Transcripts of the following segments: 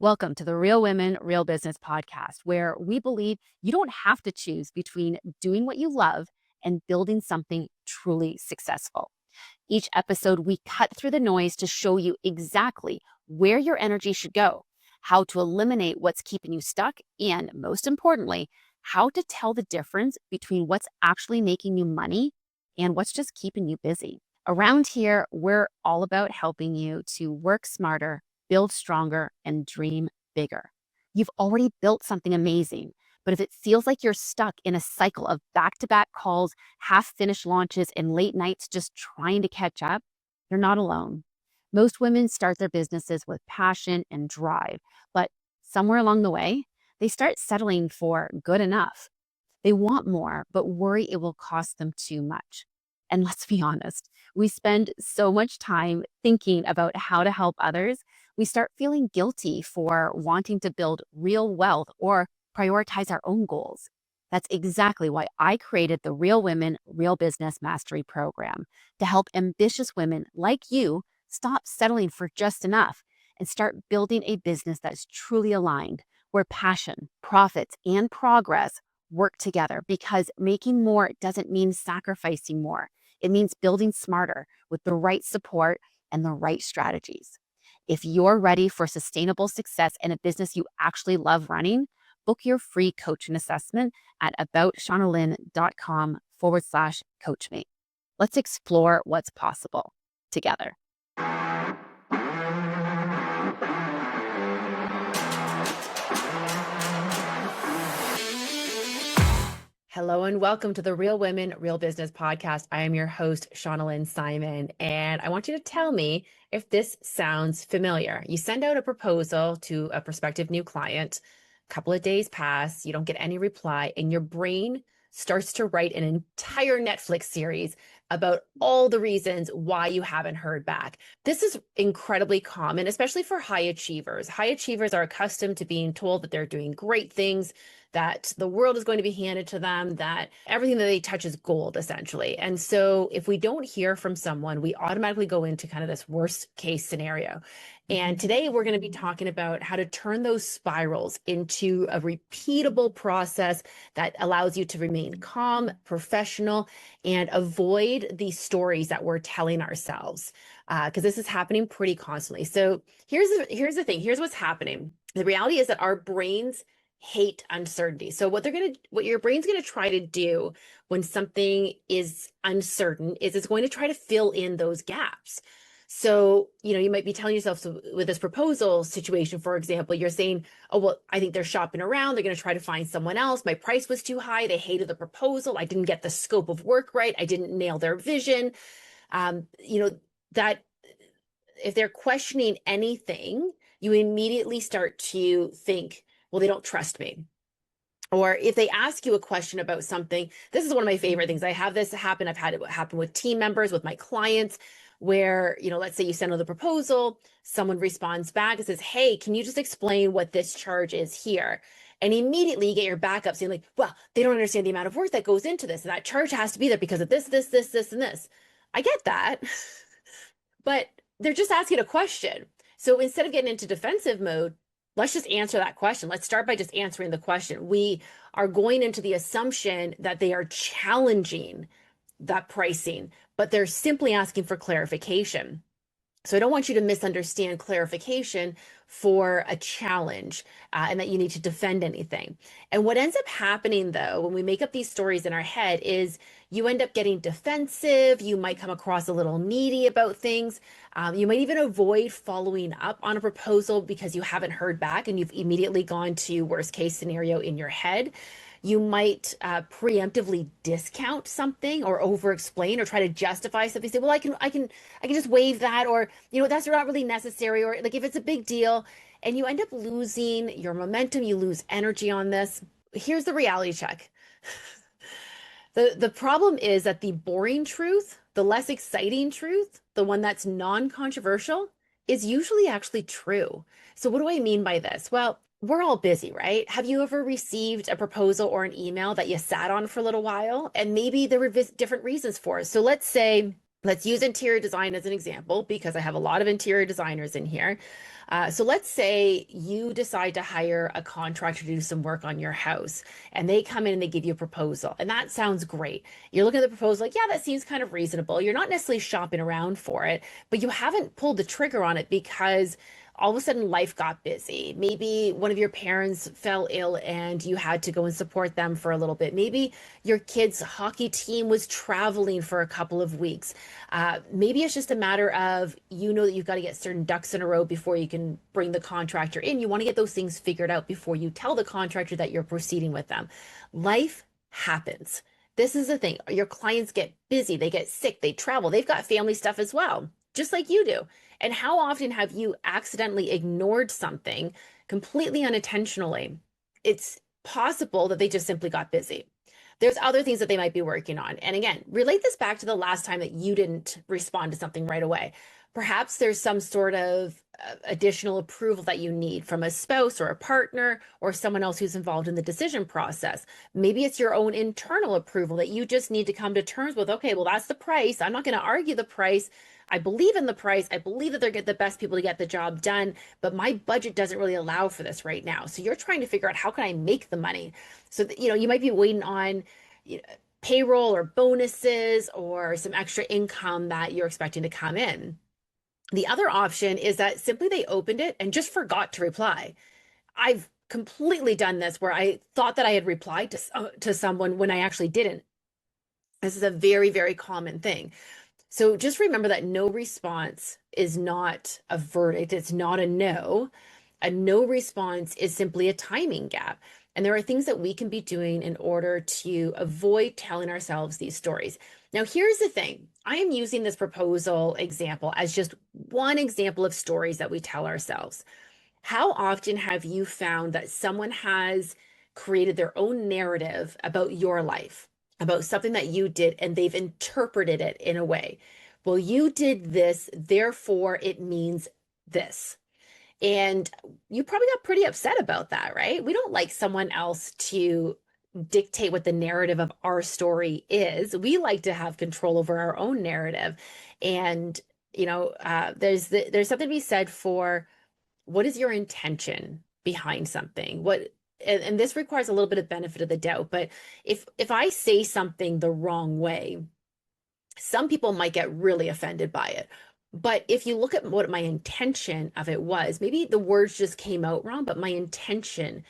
Welcome to the Real Women, Real Business podcast, where we believe you don't have to choose between doing what you love and building something truly successful. Each episode, we cut through the noise to show you exactly where your energy should go, how to eliminate what's keeping you stuck, and most importantly, how to tell the difference between what's actually making you money and what's just keeping you busy. Around here, we're all about helping you to work smarter, build stronger, and dream bigger. You've already built something amazing, but if it feels like you're stuck in a cycle of back to back calls, half finished launches, and late nights just trying to catch up, you're not alone. Most women start their businesses with passion and drive, but somewhere along the way, they start settling for good enough. They want more, but worry it will cost them too much. And let's be honest, we spend so much time thinking about how to help others, we start feeling guilty for wanting to build real wealth or prioritize our own goals. That's exactly why I created the Real Women, Real Business Mastery Program to help ambitious women like you stop settling for just enough and start building a business that's truly aligned, where passion, profits, and progress work together, because making more doesn't mean sacrificing more. It means building smarter with the right support and the right strategies. If you're ready for sustainable success in a business you actually love running, book your free coaching assessment at aboutShaunaLynn.com/coachmate. Let's explore what's possible together. Hello and welcome to the Real Women, Real Business podcast. I am your host, Shauna Lynn Simon, and I want you to tell me if this sounds familiar. You send out a proposal to a prospective new client, a couple of days pass, you don't get any reply, and your brain starts to write an entire Netflix series about all the reasons why you haven't heard back. This is incredibly common, especially for high achievers. High achievers are accustomed to being told that they're doing great things, that the world is going to be handed to them, that everything that they touch is gold, essentially. And so if we don't hear from someone, we automatically go into kind of this worst case scenario. And today we're going to be talking about how to turn those spirals into a repeatable process that allows you to remain calm, professional, and avoid these stories that we're telling ourselves, because this is happening pretty constantly. So here's the thing. Here's what's happening. The reality is that our brains hate uncertainty. So what your brain's going to try to do when something is uncertain is it's going to try to fill in those gaps. So, you might be telling yourself, so with this proposal situation, for example, you're saying, oh, well, I think they're shopping around. They're going to try to find someone else. My price was too high. They hated the proposal. I didn't get the scope of work right. I didn't nail their vision. That if they're questioning anything, you immediately start to think, well, they don't trust me. Or if they ask you a question about something, this is one of my favorite things. I have this happen. I've had it happen with team members, with my clients, where, let's say you send out the proposal, someone responds back and says, hey, can you just explain what this charge is here? And immediately you get your backup saying like, well, they don't understand the amount of work that goes into this. And that charge has to be there because of this, and this. I get that. But they're just asking a question. So instead of getting into defensive mode, let's just answer that question. Let's start by just answering the question. We are going into the assumption that they are challenging that pricing, but they're simply asking for clarification. So I don't want you to misunderstand clarification for a challenge, and that you need to defend anything. And what ends up happening, though, when we make up these stories in our head is you end up getting defensive. You might come across a little needy about things. You might even avoid following up on a proposal because you haven't heard back and you've immediately gone to worst case scenario in your head. You might preemptively discount something or over explain or try to justify something. Say, well, I can just waive that, or that's not really necessary, or like if it's a big deal, and you end up losing your momentum, you lose energy on this. Here's the reality check. The problem is that the boring truth, the less exciting truth, the one that's non-controversial, is usually actually true. So what do I mean by this? Well, we're all busy, right? Have you ever received a proposal or an email that you sat on for a little while and maybe there were different reasons for it? So let's say Let's use interior design as an example because I have a lot of interior designers in here. So let's say you decide to hire a contractor to do some work on your house, and they come in and they give you a proposal, and that sounds great. You're looking at the proposal like, yeah, that seems kind of reasonable. You're not necessarily shopping around for it, but you haven't pulled the trigger on it because all of a sudden life got busy. Maybe one of your parents fell ill and you had to go and support them for a little bit. Maybe your kid's hockey team was traveling for a couple of weeks. Maybe it's just a matter of you know that you've got to get certain ducks in a row before you can bring the contractor in. You want to get those things figured out before you tell the contractor that you're proceeding with them. Life happens. This is the thing. Your clients get busy, they get sick, they travel, they've got family stuff as well, just like you do. And how often have you accidentally ignored something completely unintentionally? It's possible that they just simply got busy. There's other things that they might be working on. And again, relate this back to the last time that you didn't respond to something right away. Perhaps there's some sort of additional approval that you need from a spouse or a partner or someone else who's involved in the decision process. Maybe it's your own internal approval that you just need to come to terms with. Okay, well, that's the price. I'm not going to argue the price. I believe in the price. I believe that they're get the best people to get the job done, but my budget doesn't really allow for this right now. So you're trying to figure out how can I make the money? So that, you might be waiting on payroll or bonuses or some extra income that you're expecting to come in. The other option is that simply they opened it and just forgot to reply. I've completely done this where I thought that I had replied to someone when I actually didn't. This is a very, very common thing. So just remember that no response is not a verdict. It's not a no. A no response is simply a timing gap. And there are things that we can be doing in order to avoid telling ourselves these stories. Now, here's the thing. I am using this proposal example as just one example of stories that we tell ourselves. How often have you found that someone has created their own narrative about your life, about something that you did, and they've interpreted it in a way? Well, you did this, therefore it means this. And you probably got pretty upset about that, right? We don't like someone else to dictate what the narrative of our story is. We like to have control over our own narrative. And, there's something to be said for what is your intention behind something? And this requires a little bit of benefit of the doubt, but if I say something the wrong way, some people might get really offended by it. But if you look at what my intention of it was, maybe the words just came out wrong, but my intention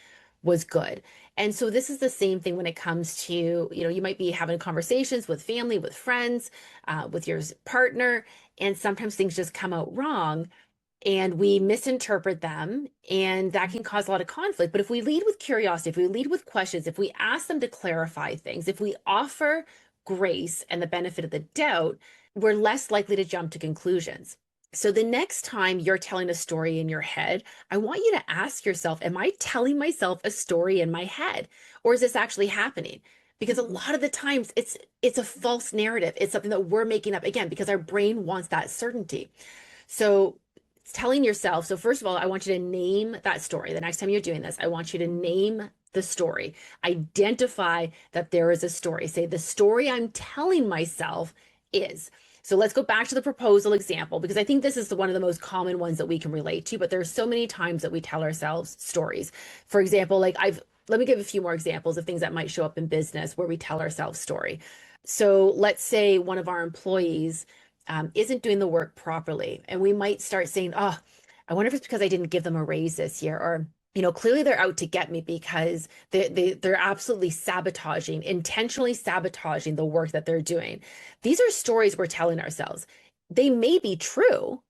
was good. And so this is the same thing when it comes to, you might be having conversations with family, with friends, with your partner, and sometimes things just come out wrong and we misinterpret them, and that can cause a lot of conflict. But if we lead with curiosity, if we lead with questions, if we ask them to clarify things, if we offer grace and the benefit of the doubt, we're less likely to jump to conclusions. So the next time you're telling a story in your head, I want you to ask yourself, am I telling myself a story in my head, or is this actually happening? Because a lot of the times it's a false narrative. It's something that we're making up, again, because our brain wants that certainty. So telling yourself, so first of all, I want you to name that story. The next time you're doing this, I want you to name the story. Identify that there is a story. Say, the story I'm telling myself is. So let's go back to the proposal example, because I think this is one of the most common ones that we can relate to, but there's so many times that we tell ourselves stories. For example, let me give a few more examples of things that might show up in business where we tell ourselves story. So let's say one of our employees isn't doing the work properly. And we might start saying, oh, I wonder if it's because I didn't give them a raise this year, or, clearly they're out to get me because they're absolutely sabotaging, intentionally sabotaging the work that they're doing. These are stories we're telling ourselves. They may be true,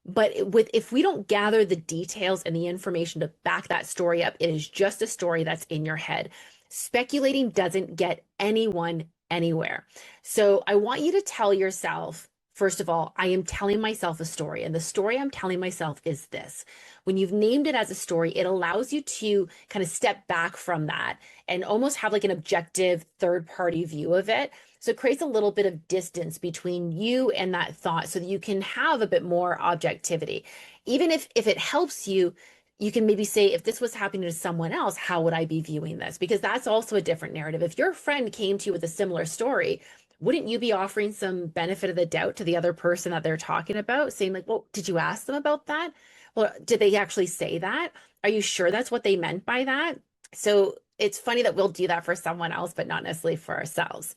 but if we don't gather the details and the information to back that story up, it is just a story that's in your head. Speculating doesn't get anyone anywhere. So I want you to tell yourself, first of all, I am telling myself a story, and the story I'm telling myself is this. When you've named it as a story, it allows you to kind of step back from that and almost have like an objective third-party view of it. So it creates a little bit of distance between you and that thought so that you can have a bit more objectivity. Even if it helps you, you can maybe say, if this was happening to someone else, how would I be viewing this? Because that's also a different narrative. If your friend came to you with a similar story, wouldn't you be offering some benefit of the doubt to the other person that they're talking about, saying like, well, did you ask them about that? Well, did they actually say that? Are you sure that's what they meant by that? So it's funny that we'll do that for someone else, but not necessarily for ourselves.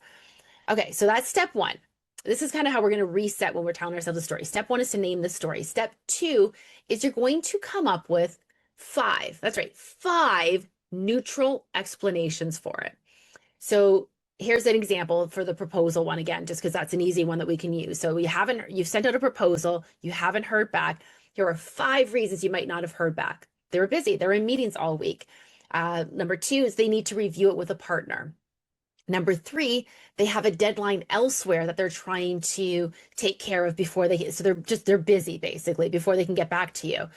Okay, so that's step one. This is kind of how we're going to reset when we're telling ourselves a story. Step one is to name the story. Step two is you're going to come up with five, that's right, five neutral explanations for it. So here's an example for the proposal one again, just because that's an easy one that we can use. So you've sent out a proposal, you haven't heard back. Here are five reasons you might not have heard back. They were busy, they're in meetings all week. Number two is they need to review it with a partner. Number three, they have a deadline elsewhere that they're trying to take care of they're busy basically before they can get back to you.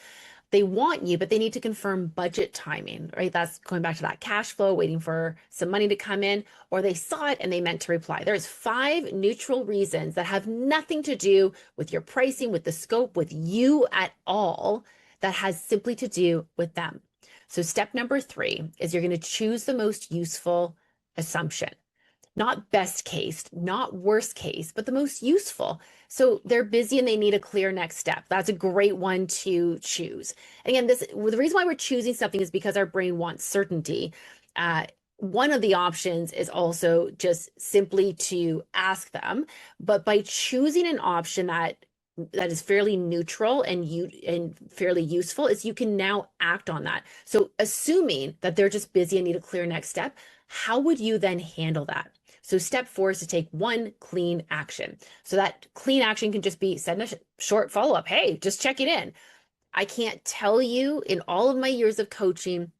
They want you, but they need to confirm budget timing, right? That's going back to that cash flow, waiting for some money to come in, or they saw it and they meant to reply. There's five neutral reasons that have nothing to do with your pricing, with the scope, with you at all, that has simply to do with them. So step number three is you're going to choose the most useful assumption. Not best case, not worst case, but the most useful. So they're busy and they need a clear next step. That's a great one to choose. And again, the reason why we're choosing something is because our brain wants certainty. One of the options is also just simply to ask them, but by choosing an option that is fairly neutral and fairly useful, is you can now act on that. So assuming that they're just busy and need a clear next step, how would you then handle that? So step four is to take one clean action. So that clean action can just be send a short follow-up. Hey, just checking in. I can't tell you in all of my years of coaching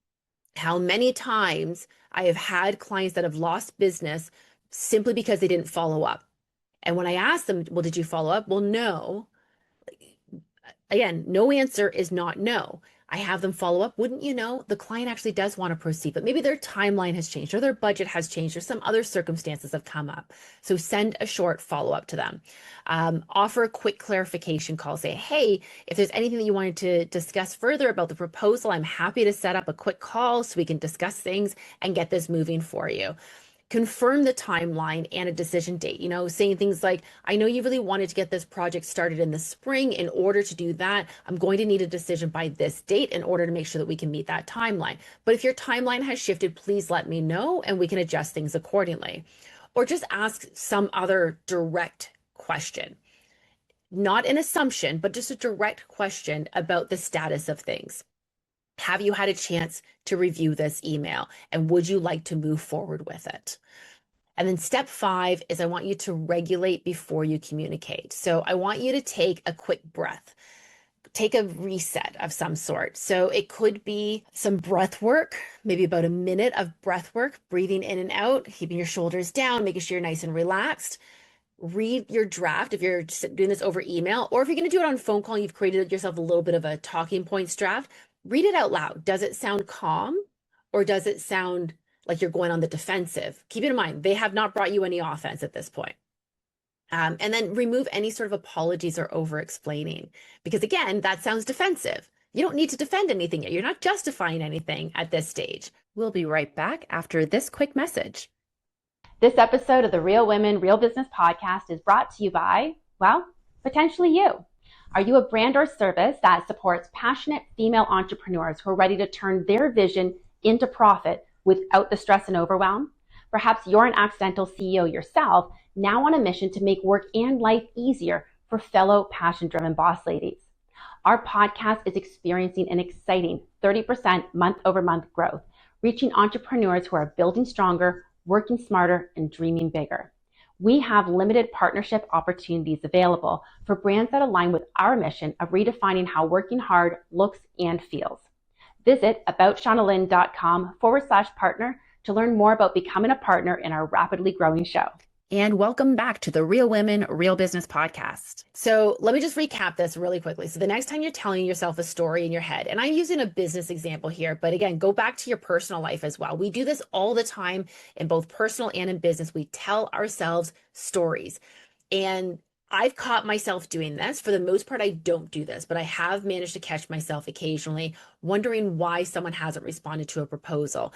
how many times I have had clients that have lost business simply because they didn't follow up. And when I ask them, well, did you follow up? Well, no. Again, no answer is not no. I have them follow up. Wouldn't you know, the client actually does want to proceed, but maybe their timeline has changed or their budget has changed or some other circumstances have come up. So send a short follow up to them. Offer a quick clarification call. Say, hey, if there's anything that you wanted to discuss further about the proposal, I'm happy to set up a quick call so we can discuss things and get this moving for you. Confirm the timeline and a decision date, saying things like, I know you really wanted to get this project started in the spring. In order to do that, I'm going to need a decision by this date in order to make sure that we can meet that timeline. But if your timeline has shifted, please let me know and we can adjust things accordingly. Or just ask some other direct question, not an assumption, but just a direct question about the status of things. Have you had a chance to review this email? And would you like to move forward with it? And then step five is I want you to regulate before you communicate. So I want you to take a quick breath, take a reset of some sort. So it could be some breath work, maybe about a minute of breath work, breathing in and out, keeping your shoulders down, making sure you're nice and relaxed. Read your draft if you're doing this over email, or if you're going to do it on phone call, you've created yourself a little bit of a talking points draft. Read it out loud. Does it sound calm or does it sound like you're going on the defensive? Keep in mind, they have not brought you any offense at this point. And then remove any sort of apologies or over explaining, because again, that sounds defensive. You don't need to defend anything yet. You're not justifying anything at this stage. We'll be right back after this quick message. This episode of the Real Women, Real Business podcast is brought to you by, well, potentially you. Are you a brand or service that supports passionate female entrepreneurs who are ready to turn their vision into profit without the stress and overwhelm? Perhaps you're an accidental CEO yourself, now on a mission to make work and life easier for fellow passion-driven boss ladies. Our podcast is experiencing an exciting 30% month-over-month growth, reaching entrepreneurs who are building stronger, working smarter, and dreaming bigger. We have limited partnership opportunities available for brands that align with our mission of redefining how working hard looks and feels. Visit aboutShaunaLynn.com/partner to learn more about becoming a partner in our rapidly growing show. And welcome back to the Real Women, Real Business podcast. So let me just recap this really quickly. So the next time you're telling yourself a story in your head, and I'm using a business example here, but again, go back to your personal life as well. We do this all the time in both personal and in business. We tell ourselves stories. And I've caught myself doing this. For the most part, I don't do this, but I have managed to catch myself occasionally wondering why someone hasn't responded to a proposal.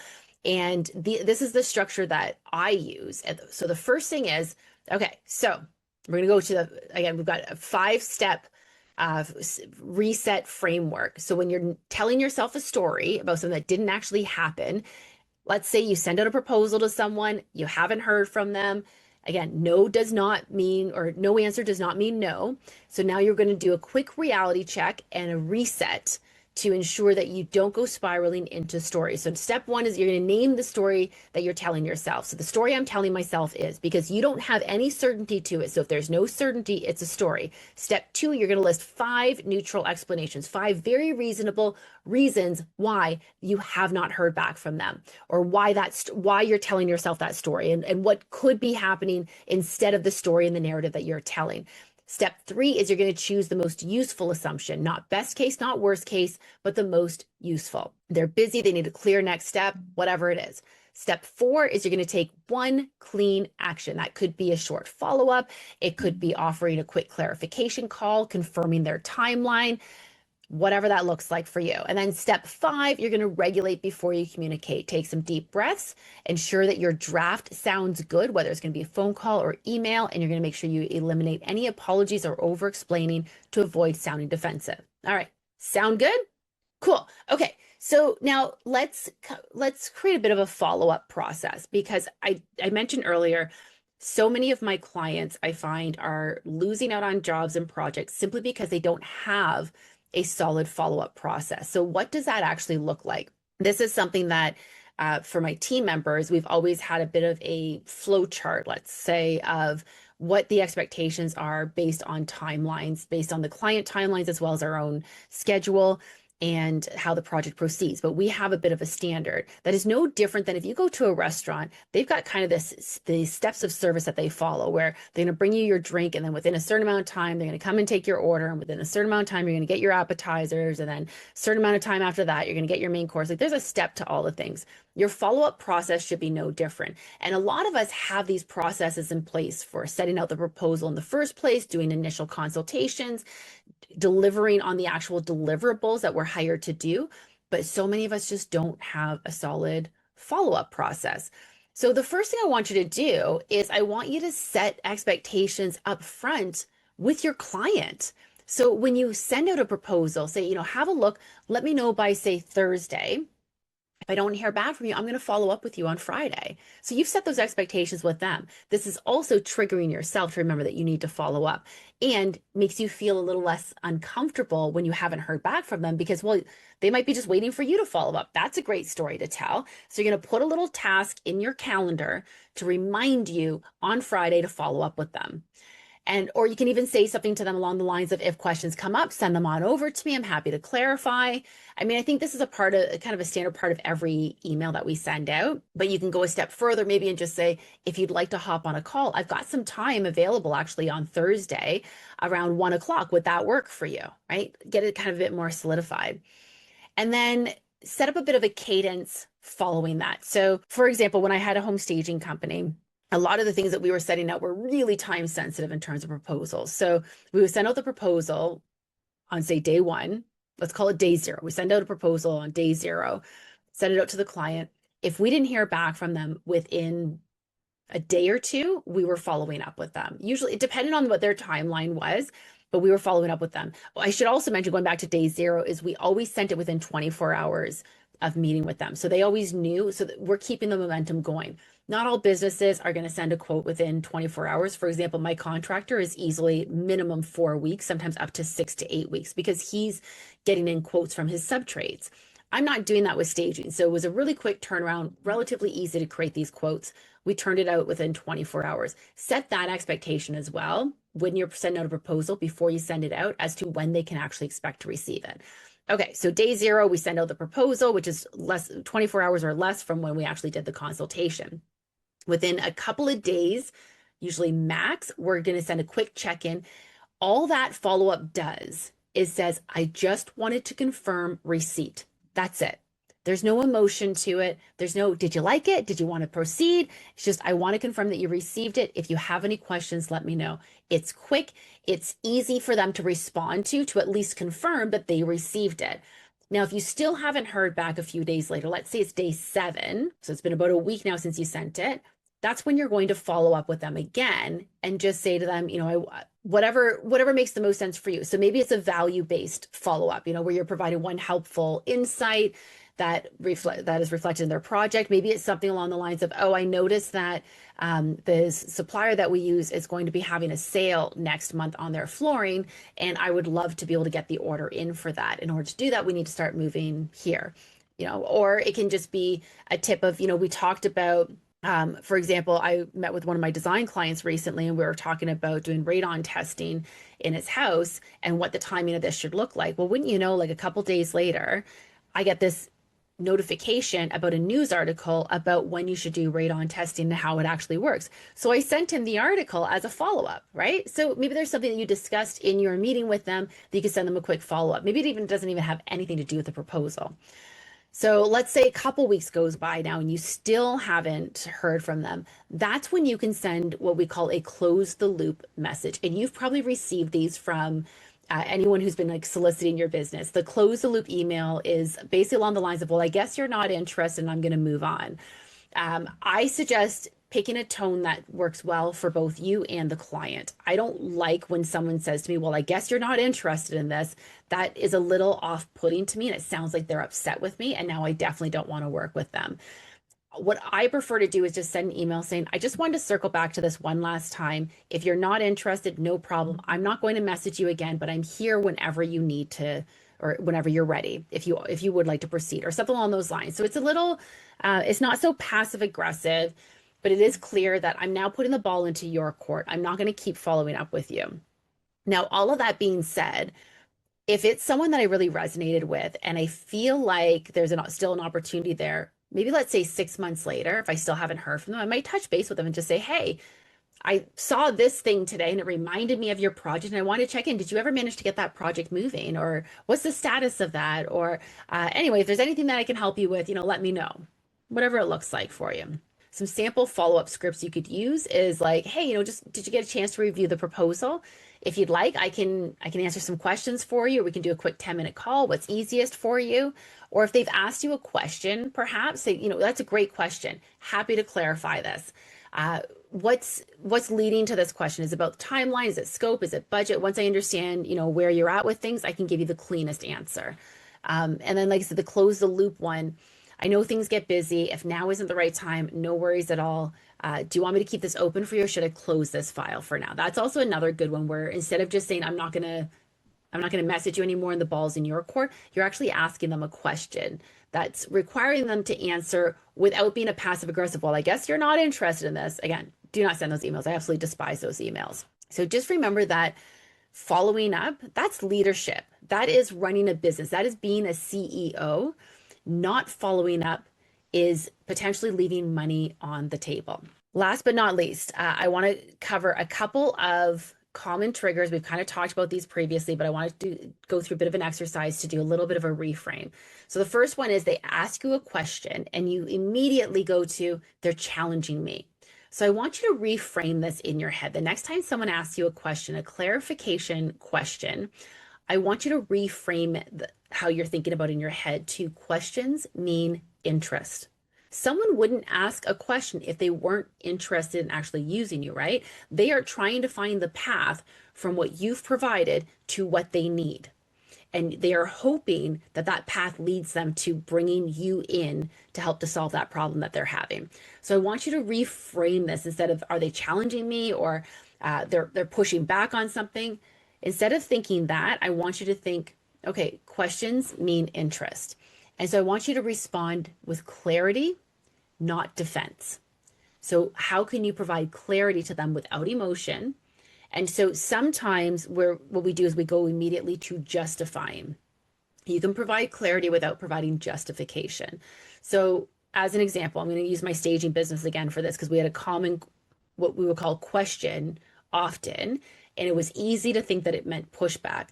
And this is the structure that I use. So the first thing is Okay, so we're going to go to again, we've got a 5-step reset framework. So when you're telling yourself a story about something that didn't actually happen, let's say you send out a proposal to someone, you haven't heard from them. Again, no does not mean, or no answer does not mean no. So now you're going to do a quick reality check and a reset to ensure that you don't go spiraling into stories. So step one is you're going to name the story that you're telling yourself. So the story I'm telling myself is, because you don't have any certainty to it. So if there's no certainty, it's a story. Step two, you're going to list 5 neutral explanations, 5 very reasonable reasons why you have not heard back from them, or why you're telling yourself that story, and what could be happening instead of the story and the narrative that you're telling. Step 3 is you're going to choose the most useful assumption, not best case, not worst case, but the most useful. They're busy, they need a clear next step, whatever it is. Step 4 is you're going to take one clean action. That could be a short follow-up. It could be offering a quick clarification call, confirming their timeline, whatever that looks like for you. And then step 5, you're going to regulate before you communicate. Take some deep breaths, ensure that your draft sounds good, whether it's going to be a phone call or email, and you're going to make sure you eliminate any apologies or over explaining to avoid sounding defensive. All right. Sound good? Cool. Okay. So now let's create a bit of a follow-up process, because I mentioned earlier, so many of my clients I find are losing out on jobs and projects simply because they don't have a solid follow-up process. So what does that actually look like? This is something that for my team members, we've always had a bit of a flow chart, let's say, of what the expectations are based on timelines, based on the client timelines, as well as our own schedule and how the project proceeds. But we have a bit of a standard that is no different than if you go to a restaurant. They've got kind of the steps of service that they follow, where they're going to bring you your drink, and then within a certain amount of time, they're going to come and take your order. And within a certain amount of time, you're going to get your appetizers. And then a certain amount of time after that, you're going to get your main course. Like, there's a step to all the things. Your follow-up process should be no different. And a lot of us have these processes in place for setting out the proposal in the first place, doing initial consultations, delivering on the actual deliverables that we're hired to do. But so many of us just don't have a solid follow-up process. So the first thing I want you to do is I want you to set expectations up front with your client. So when you send out a proposal, say, have a look, let me know by, say, Thursday. If I don't hear back from you, I'm going to follow up with you on Friday. So you've set those expectations with them. This is also triggering yourself to remember that you need to follow up, and makes you feel a little less uncomfortable when you haven't heard back from them, because, well, they might be just waiting for you to follow up. That's a great story to tell. So you're going to put a little task in your calendar to remind you on Friday to follow up with them. Or you can even say something to them along the lines of, if questions come up, send them on over to me. I'm happy to clarify. I mean, I think this is a part of kind of a standard part of every email that we send out, but you can go a step further maybe and just say, if you'd like to hop on a call, I've got some time available actually on Thursday around 1 o'clock. Would that work for you? Right? Get it kind of a bit more solidified. And then set up a bit of a cadence following that. So for example, when I had a home staging company, a lot of the things that we were setting out were really time sensitive in terms of proposals. So we would send out the proposal on, say, day 1. Let's call it day 0. We send out a proposal on day 0, send it out to the client. If we didn't hear back from them within a day or 2, we were following up with them. Usually it depended on what their timeline was, but we were following up with them. I should also mention, going back to day 0, is we always sent it within 24 hours of meeting with them. So they always knew, so that we're keeping the momentum going. Not all businesses are going to send a quote within 24 hours. For example, my contractor is easily minimum 4 weeks, sometimes up to 6 to 8 weeks, because he's getting in quotes from his subtrades. I'm not doing that with staging. So it was a really quick turnaround, relatively easy to create these quotes. We turned it out within 24 hours. Set that expectation as well when you're sending out a proposal before you send it out, as to when they can actually expect to receive it. Okay, so day 0, we send out the proposal, which is 24 hours or less from when we actually did the consultation. Within a couple of days, usually max, we're going to send a quick check-in. All that follow-up does is says, I just wanted to confirm receipt. That's it. There's no emotion to it. There's no, did you like it? Did you want to proceed? It's just, I want to confirm that you received it. If you have any questions, let me know. It's quick. It's easy for them to respond to at least confirm that they received it. Now, if you still haven't heard back a few days later, let's say it's day 7, so it's been about a week now since you sent it, that's when you're going to follow up with them again and just say to them, whatever makes the most sense for you. So maybe it's a value-based follow-up, where you're providing one helpful insight that is reflected in their project. Maybe it's something along the lines of, oh, I noticed that this supplier that we use is going to be having a sale next month on their flooring, and I would love to be able to get the order in for that. In order to do that, we need to start moving here. Or it can just be a tip of, we talked about, for example, I met with one of my design clients recently, and we were talking about doing radon testing in his house and what the timing of this should look like. Well, wouldn't you know, like a couple days later, I get this notification about a news article about when you should do radon testing and how it actually works. So I sent him the article as a follow-up, right? So maybe there's something that you discussed in your meeting with them that you could send them a quick follow-up. Maybe it doesn't even have anything to do with the proposal. So let's say a couple weeks goes by now and you still haven't heard from them. That's when you can send what we call a close the loop message. And you've probably received these from anyone who's been like soliciting your business. The close the loop email is basically along the lines of, well, I guess you're not interested and I'm going to move on. I suggest picking a tone that works well for both you and the client. I don't like when someone says to me, well, I guess you're not interested in this. That is a little off-putting to me, and it sounds like they're upset with me, and now I definitely don't want to work with them. What I prefer to do is just send an email saying, I just wanted to circle back to this one last time. If you're not interested, no problem. I'm not going to message you again, but I'm here whenever you need to, or whenever you're ready, if you would like to proceed, or something along those lines. So it's a little, it's not so passive aggressive, but it is clear that I'm now putting the ball into your court. I'm not going to keep following up with you. Now, all of that being said, if it's someone that I really resonated with and I feel like there's still an opportunity there, maybe let's say 6 months later, if I still haven't heard from them, I might touch base with them and just say, hey, I saw this thing today and it reminded me of your project and I want to check in. Did you ever manage to get that project moving? Or what's the status of that? Or anyway, if there's anything that I can help you with, let me know, whatever it looks like for you. Some sample follow-up scripts you could use is like, hey, just did you get a chance to review the proposal? If you'd like, I can answer some questions for you, or we can do a quick 10-minute call. What's easiest for you? Or if they've asked you a question, perhaps say, that's a great question. Happy to clarify this. What's leading to this question? Is it about timeline? Is it scope? Is it budget? Once I understand, where you're at with things, I can give you the cleanest answer. And then, like I said, the close the loop one. I know things get busy. If now isn't the right time, no worries at all. Do you want me to keep this open for you, or should I close this file for now? That's also another good one where instead of just saying, I'm not going to message you anymore and the ball's in your court, you're actually asking them a question that's requiring them to answer without being a passive aggressive, well, I guess you're not interested in this. Again, do not send those emails. I absolutely despise those emails. So just remember that following up, that's leadership. That is running a business. That is being a CEO. Not following up is potentially leaving money on the table. Last but not least, I want to cover a couple of common triggers. We've kind of talked about these previously, but I want to go through a bit of an exercise to do a little bit of a reframe. So the first one is they ask you a question and you immediately go to, they're challenging me. So I want you to reframe this in your head. The next time someone asks you a question, a clarification question, I want you to reframe how you're thinking about in your head to questions mean interest. Someone wouldn't ask a question if they weren't interested in actually using you, right? They are trying to find the path from what you've provided to what they need. And they are hoping that that path leads them to bringing you in to help to solve that problem that they're having. So I want you to reframe this instead of, are they challenging me, or they're pushing back on something? Instead of thinking that, I want you to think, okay, questions mean interest. And so I want you to respond with clarity, not defense. So how can you provide clarity to them without emotion? And so sometimes what we do is we go immediately to justifying. You can provide clarity without providing justification. So as an example, I'm going to use my staging business again for this because we had a common, what we would call question often, and it was easy to think that it meant pushback.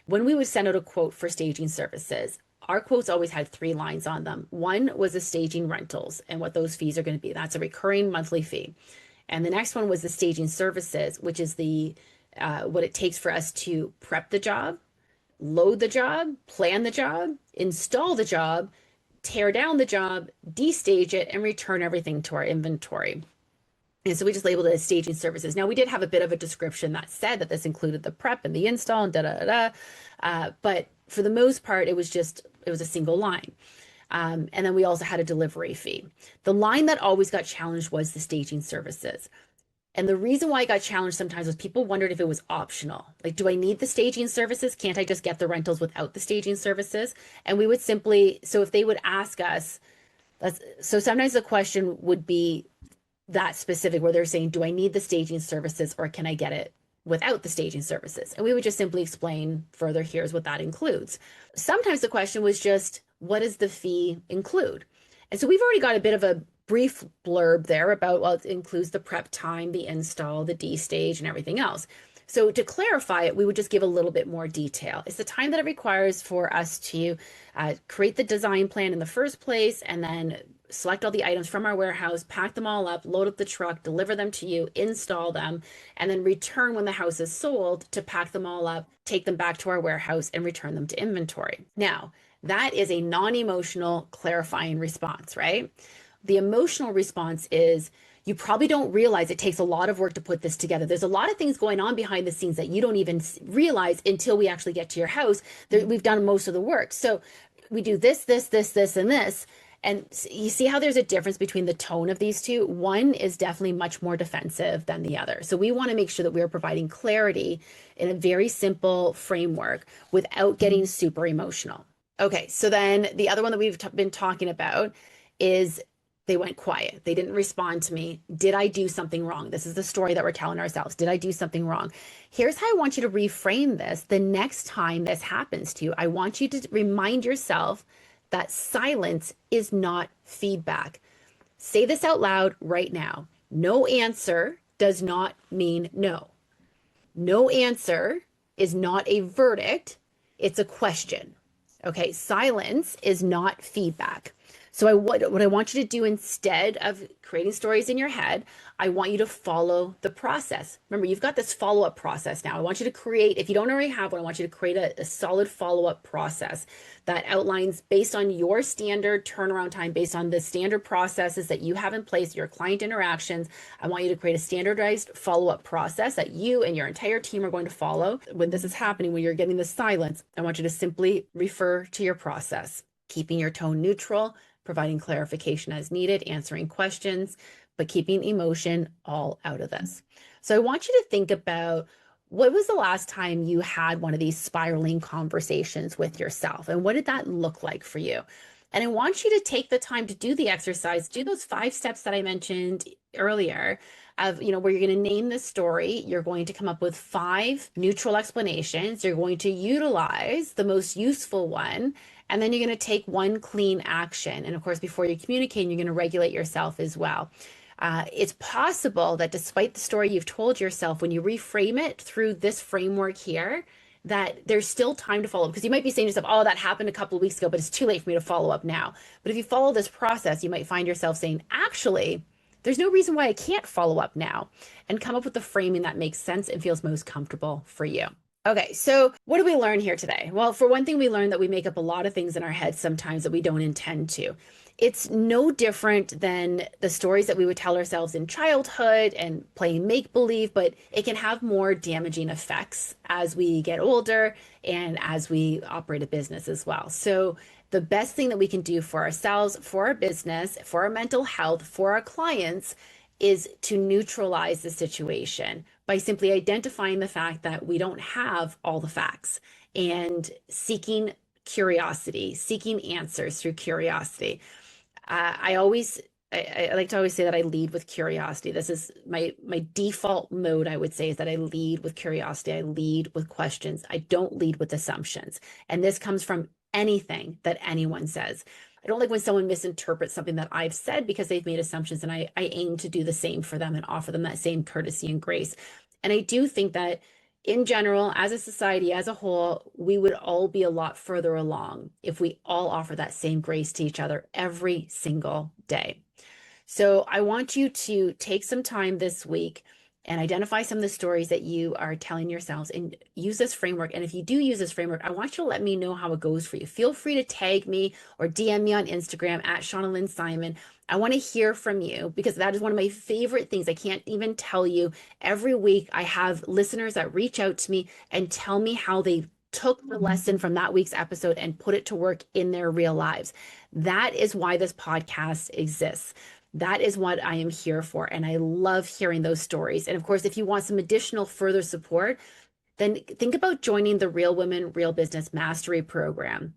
When we would send out a quote for staging services, our quotes always had 3 lines on them. One was the staging rentals and what those fees are going to be. That's a recurring monthly fee. And the next one was the staging services, which is the what it takes for us to prep the job, load the job, plan the job, install the job, tear down the job, destage it, and return everything to our inventory. And so we just labeled it as staging services. Now we did have a bit of a description that said that this included the prep and the install and da da da. But for the most part, it was a single line. And then we also had a delivery fee. The line that always got challenged was the staging services. And the reason why I got challenged sometimes was people wondered if it was optional. Like, do I need the staging services? Can't I just get the rentals without the staging services? And we would simply, so if they would ask us, so sometimes the question would be that specific where they're saying, do I need the staging services or can I get it without the staging services? And we would just simply explain further, here's what that includes. Sometimes the question was just, what does the fee include? And so we've already got a bit of a brief blurb there about, well, it includes the prep time, the install, the D stage, and everything else. So to clarify it, we would just give a little bit more detail. It's the time that it requires for us to create the design plan in the first place, and then select all the items from our warehouse, pack them all up, load up the truck, deliver them to you, install them, and then return when the house is sold to pack them all up, take them back to our warehouse, and return them to inventory. Now, that is a non-emotional clarifying response, right? The emotional response is, you probably don't realize it takes a lot of work to put this together. There's a lot of things going on behind the scenes that you don't even realize until we actually get to your house. We've done most of the work. So we do this, and this. And you see how there's a difference between the tone of these two? One is definitely much more defensive than the other. So we want to make sure that we're providing clarity in a very simple framework without getting super emotional. Okay, so then the other one that we've been talking about is they went quiet. They didn't respond to me. Did I do something wrong? This is the story that we're telling ourselves. Did I do something wrong? Here's how I want you to reframe this the next time this happens to you. I want you to remind yourself that silence is not feedback. Say this out loud right now. No answer does not mean no. No answer is not a verdict. It's a question. Okay, silence is not feedback. So what I want you to do instead of creating stories in your head, I want you to follow the process. Remember, you've got this follow-up process now. I want you to create, if you don't already have one, I want you to create a solid follow-up process that outlines based on your standard turnaround time, based on the standard processes that you have in place, your client interactions. I want you to create a standardized follow-up process that you and your entire team are going to follow. When this is happening, when you're getting the silence, I want you to simply refer to your process, keeping your tone neutral, providing clarification as needed, answering questions, but keeping emotion all out of this. So I want you to think about, what was the last time you had one of these spiraling conversations with yourself? And what did that look like for you? And I want you to take the time to do the exercise, do those 5 steps that I mentioned earlier of, where you're going to name the story. You're going to come up with 5 neutral explanations. You're going to utilize the most useful one. And then you're going to take one clean action. And of course, before you communicate, you're going to regulate yourself as well. It's possible that despite the story you've told yourself, when you reframe it through this framework here, that there's still time to follow up, because you might be saying to yourself, oh, that happened a couple of weeks ago, but it's too late for me to follow up now. But if you follow this process, you might find yourself saying, actually, there's no reason why I can't follow up now, and come up with the framing that makes sense and feels most comfortable for you. Okay, so what did we learn here today? Well, for one thing, we learned that we make up a lot of things in our heads sometimes that we don't intend to. It's no different than the stories that we would tell ourselves in childhood and playing make-believe, but it can have more damaging effects as we get older and as we operate a business as well. So the best thing that we can do for ourselves, for our business, for our mental health, for our clients is to neutralize the situation by simply identifying the fact that we don't have all the facts and seeking curiosity, seeking answers through curiosity. I like to always say that I lead with curiosity. This is my default mode, I would say, is that I lead with curiosity. I lead with questions. I don't lead with assumptions. And this comes from anything that anyone says. I don't like when someone misinterprets something that I've said because they've made assumptions, and I aim to do the same for them and offer them that same courtesy and grace. And I do think that in general, as a society, as a whole, we would all be a lot further along if we all offer that same grace to each other every single day. So I want you to take some time this week and identify some of the stories that you are telling yourselves and use this framework. And if you do use this framework, I want you to let me know how it goes for you. Feel free to tag me or DM me on Instagram at Shauna Lynn Simon. I want to hear from you because that is one of my favorite things. I can't even tell you. Every week I have listeners that reach out to me and tell me how they took the lesson from that week's episode and put it to work in their real lives. That is why this podcast exists. That is what I am here for. And I love hearing those stories. And of course, if you want some additional further support, then think about joining the Real Women, Real Business Mastery Program.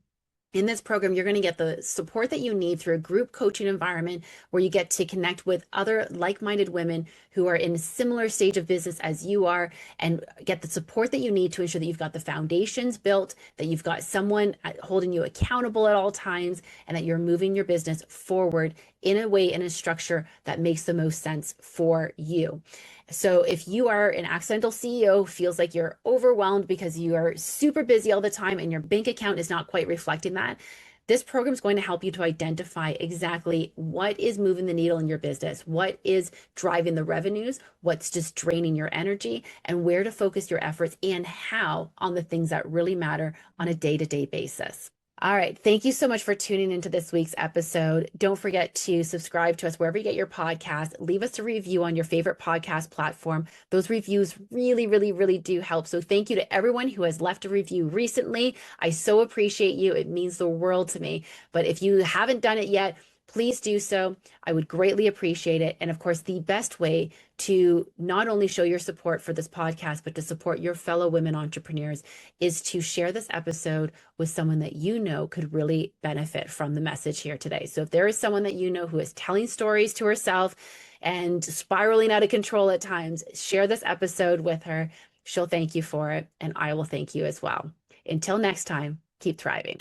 In this program, you're going to get the support that you need through a group coaching environment where you get to connect with other like-minded women who are in a similar stage of business as you are and get the support that you need to ensure that you've got the foundations built, that you've got someone holding you accountable at all times, and that you're moving your business forward in a way, in a structure that makes the most sense for you. So if you are an accidental CEO, feels like you're overwhelmed because you are super busy all the time and your bank account is not quite reflecting that, this program is going to help you to identify exactly what is moving the needle in your business, what is driving the revenues, what's just draining your energy, and where to focus your efforts and how on the things that really matter on a day-to-day basis. All right. Thank you so much for tuning into this week's episode. Don't forget to subscribe to us wherever you get your podcast. Leave us a review on your favorite podcast platform. Those reviews really, really, really do help. So thank you to everyone who has left a review recently. I so appreciate you. It means the world to me. But if you haven't done it yet, please do so. I would greatly appreciate it. And of course, the best way to not only show your support for this podcast, but to support your fellow women entrepreneurs is to share this episode with someone that you know could really benefit from the message here today. So if there is someone that you know who is telling stories to herself and spiraling out of control at times, share this episode with her. She'll thank you for it, and I will thank you as well. Until next time, keep thriving.